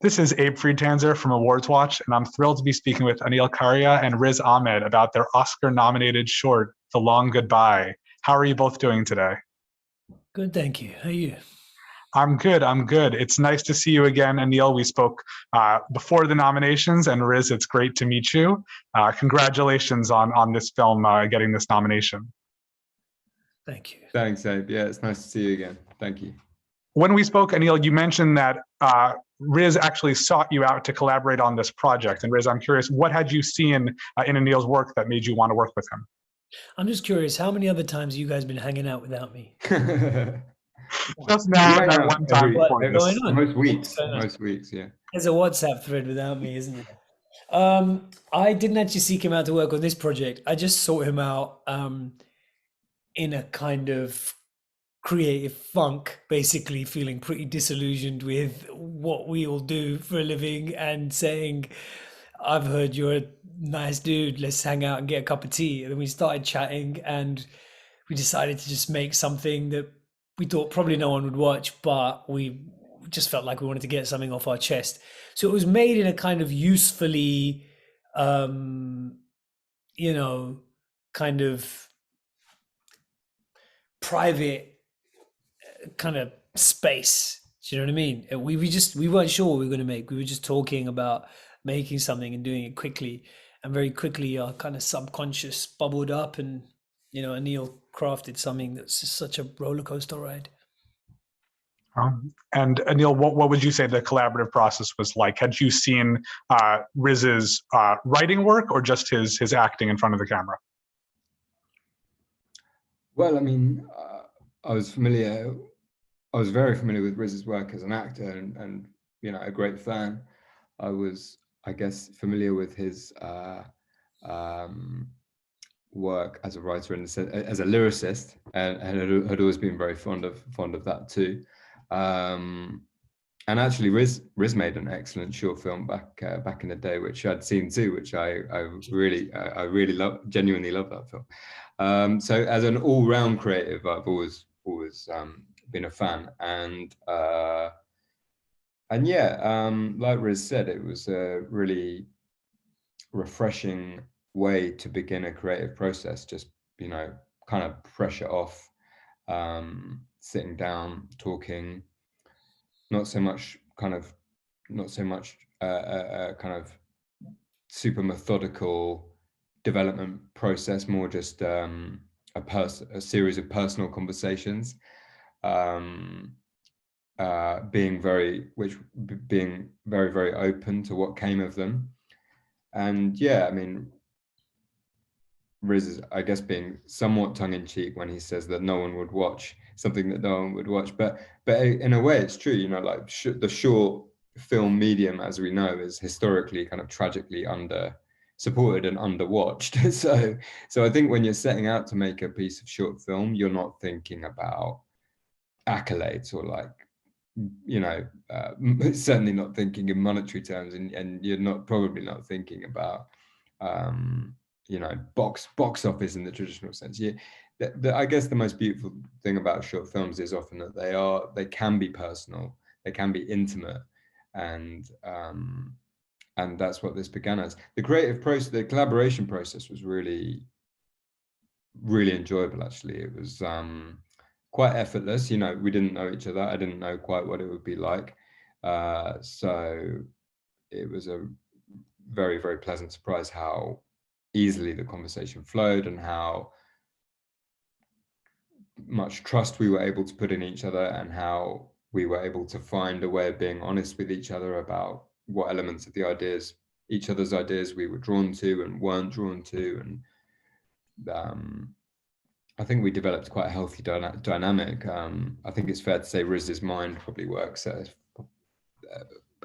This is Abe Friedtanzer from Awards Watch, and I'm thrilled to be speaking with Aneil Karia and Riz Ahmed about their Oscar-nominated short, The Long Goodbye. How are you both doing today? Good, thank you. How are you? I'm good. I'm good. It's nice to see you again, Aneil. We spoke before the nominations, and Riz, it's great to meet you. Congratulations on this film getting this nomination. Thank you. Thanks, Abe. Yeah, it's nice to see you again. Thank you. When we spoke, Aneil, you mentioned that Riz actually sought you out to collaborate on this project. And Riz, I'm curious, what had you seen in Aneil's work that made you want to work with him? I'm just curious, how many other times have you guys been hanging out without me? Just now, that one time. Most weeks, yeah. There's a WhatsApp thread without me, isn't there? I didn't actually seek him out to work on this project. I just sought him out in a kind of creative funk, basically feeling pretty disillusioned with what we all do for a living and saying, I've heard you're a nice dude, let's hang out and get a cup of tea. And then we started chatting and we decided to just make something that we thought probably no one would watch, but we just felt like we wanted to get something off our chest. So it was made in a kind of usefully, kind of private kind of space. Do you know what I mean? We weren't sure what we were going to make. We were just talking about making something and doing it quickly, and very quickly our kind of subconscious bubbled up, and Aneil crafted something that's just such a roller coaster ride. And Aneil, what would you say the collaborative process was like? Had you seen Riz's writing work or just his acting in front of the camera? Well, I mean, I was very familiar with Riz's work as an actor and a great fan. I was, I guess, familiar with his work as a writer and as a lyricist, and had always been very fond of that too. And actually, Riz made an excellent short film back in the day, which I'd seen too, which I really love, genuinely love that film. So as an all-round creative, I've always been a fan, and yeah, like Riz said, it was a really refreshing way to begin a creative process. Just kind of pressure off, sitting down, talking. Not so much kind of super methodical development process, more just a series of personal conversations, being very, very open to what came of them. And yeah, I mean, Riz is, I guess, being somewhat tongue-in-cheek when he says that no one would watch something that no one would watch, but in a way it's true, like the short film medium, as we know, is historically kind of tragically under supported and underwatched. So I think when you're setting out to make a piece of short film, you're not thinking about accolades or certainly not thinking in monetary terms, and you're probably not thinking about box office in the traditional sense. I guess the most beautiful thing about short films is often that they can be personal, they can be intimate, and that's what this began as. The creative process, the collaboration process, was really, really enjoyable. Actually, it was quite effortless. We didn't know each other. I didn't know quite what it would be like, so it was a very, very pleasant surprise how easily the conversation flowed and how much trust we were able to put in each other, and how we were able to find a way of being honest with each other about what elements of each other's ideas we were drawn to and weren't drawn to. And I think we developed quite a healthy dynamic. I think it's fair to say Riz's mind probably works at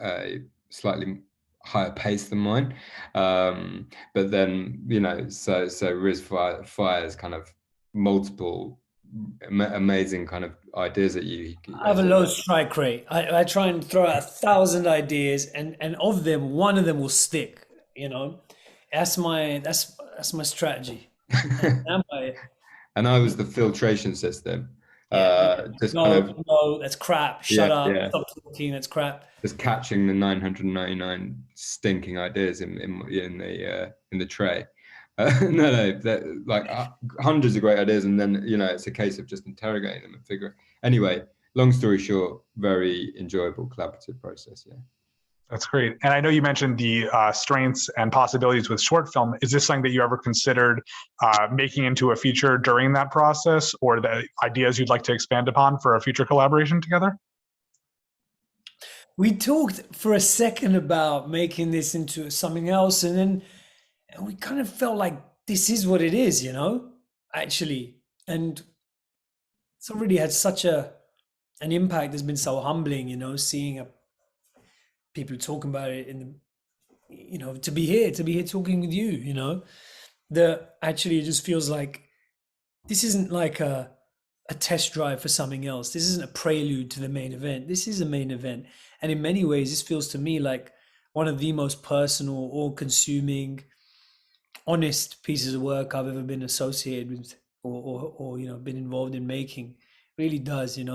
a slightly higher pace than mine, but then so Riz fires kind of multiple amazing kind of ideas at you. I have a low strike rate. I try and throw out 1,000 ideas, and of them, one of them will stick. That's my strategy. And I was the filtration system. Just no, kind of no, that's crap. Shut up. yeah. Stop talking. That's crap. Just catching the 999 stinking ideas in the tray. No, like hundreds of great ideas, and then it's a case of just interrogating them and figuring. Anyway, long story short, very enjoyable collaborative process. Yeah. That's great. And I know you mentioned the strengths and possibilities with short film. Is this something that you ever considered making into a feature during that process, or the ideas you'd like to expand upon for a future collaboration together? We talked for a second about making this into something else, and then we kind of felt like this is what it is, actually. And it's already had such an impact. It's been so humbling, seeing people talking about it to be here talking with you, that actually it just feels like this isn't like a test drive for something else. This isn't a prelude to the main event. This is a main event. And in many ways, this feels to me like one of the most personal, all-consuming, honest pieces of work I've ever been associated with or been involved in making. It really does, It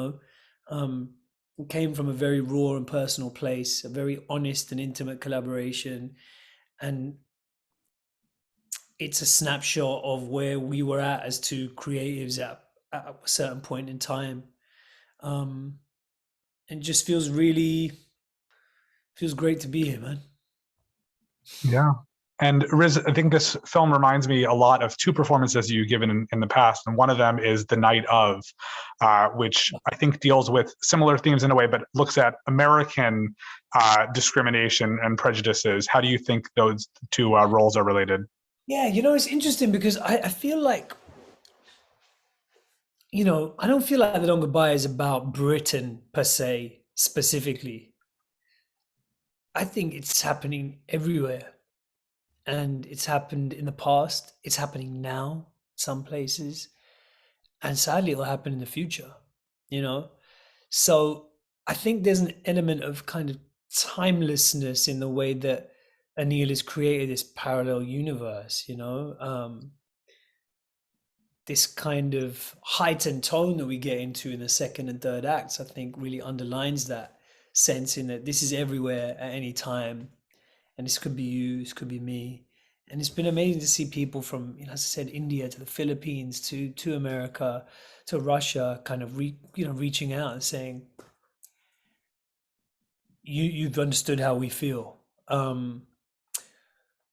came from a very raw and personal place, a very honest and intimate collaboration. And it's a snapshot of where we were at as two creatives at a certain point in time. And just feels great to be here, man. Yeah. And Riz, I think this film reminds me a lot of two performances you've given in the past. And one of them is The Night Of, which I think deals with similar themes in a way, but looks at American discrimination and prejudices. How do you think those two roles are related? Yeah, it's interesting because I feel like, I don't feel like The Long Goodbye is about Britain per se, specifically. I think it's happening everywhere. And it's happened in the past. It's happening now, some places. And sadly, it'll happen in the future, So I think there's an element of kind of timelessness in the way that Aneil has created this parallel universe, this kind of heightened tone that we get into in the second and third acts, I think really underlines that sense in that this is everywhere at any time. And this could be you, this could be me. And it's been amazing to see people from, as I said, India to the Philippines to America to Russia kind of reaching out and saying, you've understood how we feel.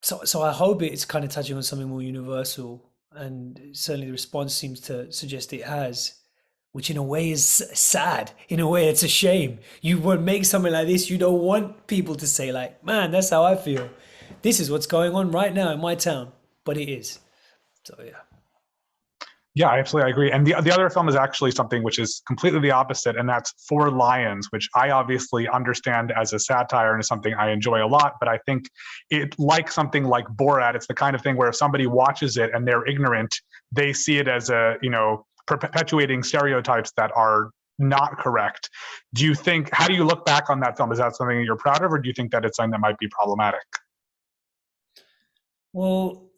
So I hope it's kind of touching on something more universal, and certainly the response seems to suggest it has, which in a way is sad. In a way, it's a shame. You would make something like this, you don't want people to say like, man, that's how I feel. This is what's going on right now in my town, but it is. So yeah. Yeah, absolutely, I agree. And the other film is actually something which is completely the opposite, and that's Four Lions, which I obviously understand as a satire and is something I enjoy a lot. But I think it, like something like Borat, it's the kind of thing where if somebody watches it and they're ignorant, they see it as a, perpetuating stereotypes that are not correct. How do you look back on that film? Is that something that you're proud of, or do you think that it's something that might be problematic? Well,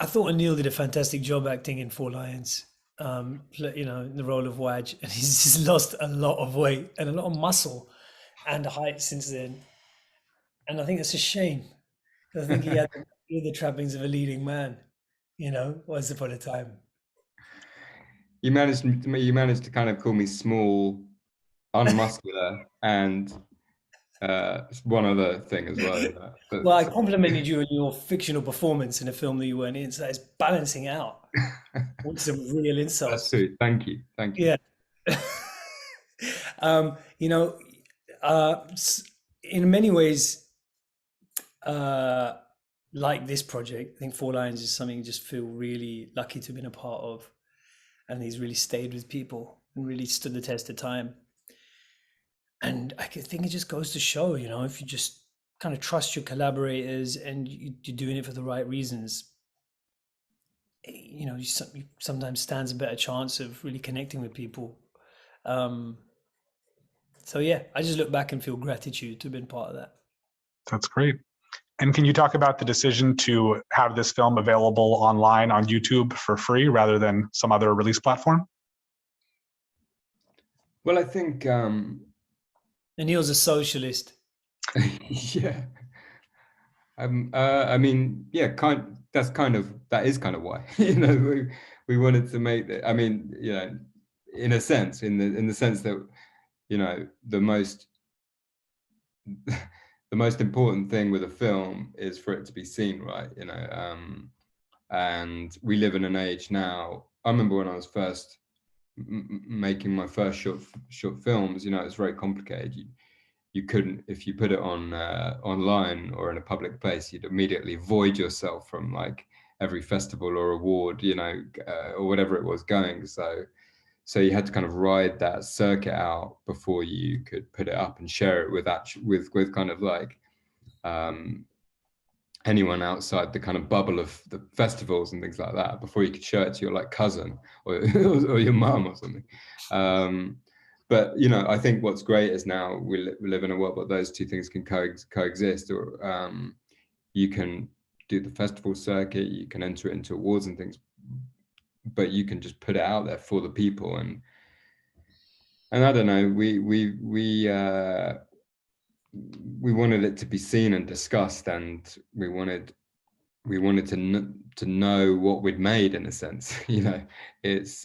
I thought Aneil did a fantastic job acting in Four Lions, in the role of Waj, and he's just lost a lot of weight and a lot of muscle and height since then. And I think it's a shame. I think he had the trappings of a leading man, once upon a time. You managed to kind of call me small, unmuscular, and one other thing as well. Well, I complimented you on your fictional performance in a film that you weren't in, so it's balancing out. With some real insults. That's true. Thank you. Yeah. In many ways, like this project, I think Four Lions is something you just feel really lucky to have been a part of. And he's really stayed with people and really stood the test of time. And I think it just goes to show, if you just kind of trust your collaborators and you're doing it for the right reasons, you sometimes stands a better chance of really connecting with people. So yeah, I just look back and feel gratitude to have been part of that. That's great. And can you talk about the decision to have this film available online on YouTube for free rather than some other release platform? Well, I think, Aneil's a socialist. yeah. I mean, yeah, that is kind of why, you know, we wanted to make that. I mean, you know, in a sense, in the sense that, you know, the most important thing with a film is for it to be seen, right? You know, and we live in an age now. I remember when I was first making my first short films, you know, it's very complicated. You couldn't, if you put it on online or in a public place, you'd immediately void yourself from like every festival or award, you know, or whatever it was going. So you had to kind of ride that circuit out before you could put it up and share it with kind of like anyone outside the kind of bubble of the festivals and things like that, before you could show it to your like cousin or or your mum or something. But, you know, I think what's great is now we live in a world where those two things can coexist, or you can do the festival circuit, you can enter it into awards and things, but you can just put it out there for the people. And I don't know, we wanted it to be seen and discussed, and we wanted to know what we'd made, in a sense. You know, it's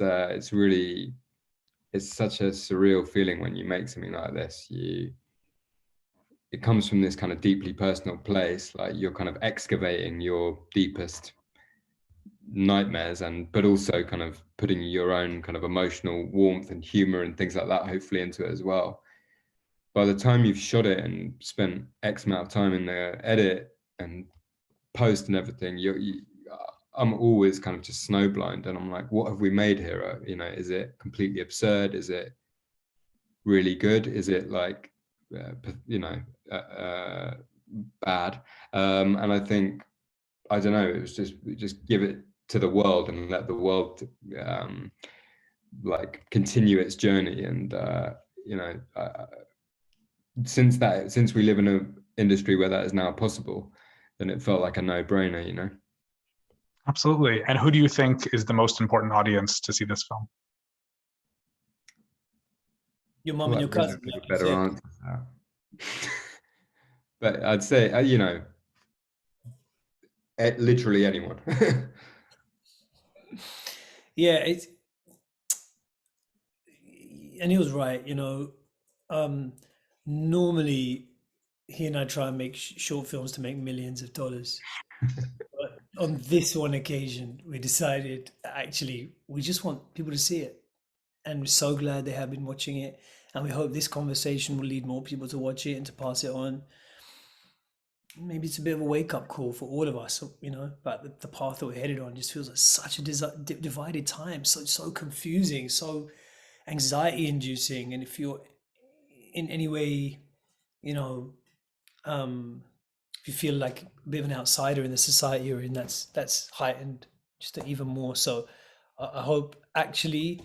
really, it's such a surreal feeling when you make something like this. It comes from this kind of deeply personal place, like you're kind of excavating your deepest nightmares, but also kind of putting your own kind of emotional warmth and humor and things like that, hopefully, into it as well. By the time you've shot it and spent X amount of time in the edit and post and everything, I'm always kind of just snowblind, and I'm like, what have we made here? You know, is it completely absurd? Is it really good? Is it like, you know, bad? And I think, I don't know, it was just give it to the world and let the world like continue its journey. And you know, since we live in an industry where that is now possible, then it felt like a no-brainer, you know. Absolutely. And who do you think is the most important audience to see this film? Your mum and your cousin. A better answer. But I'd say, you know, literally anyone. Yeah, and he was right. You know, normally he and I try and make short films to make millions of dollars. But on this one occasion, we decided actually we just want people to see it, and we're so glad they have been watching it. And we hope this conversation will lead more people to watch it and to pass it on. Maybe it's a bit of a wake-up call for all of us, you know, about the path that we're headed on. Just feels like such a divided time, so confusing, so anxiety-inducing. And if you're in any way, you know, if you feel like a bit of an outsider in the society you're in, that's heightened just even more. So I hope actually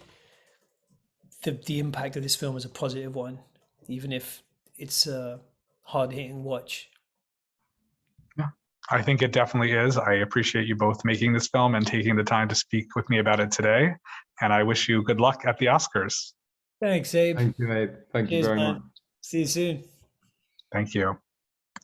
the impact of this film is a positive one, even if it's a hard-hitting watch. Yeah, I think it definitely is. I appreciate you both making this film and taking the time to speak with me about it today. And I wish you good luck at the Oscars. Thanks, Abe. Thank you, Abe. Thank you very much. See you soon. Thank you.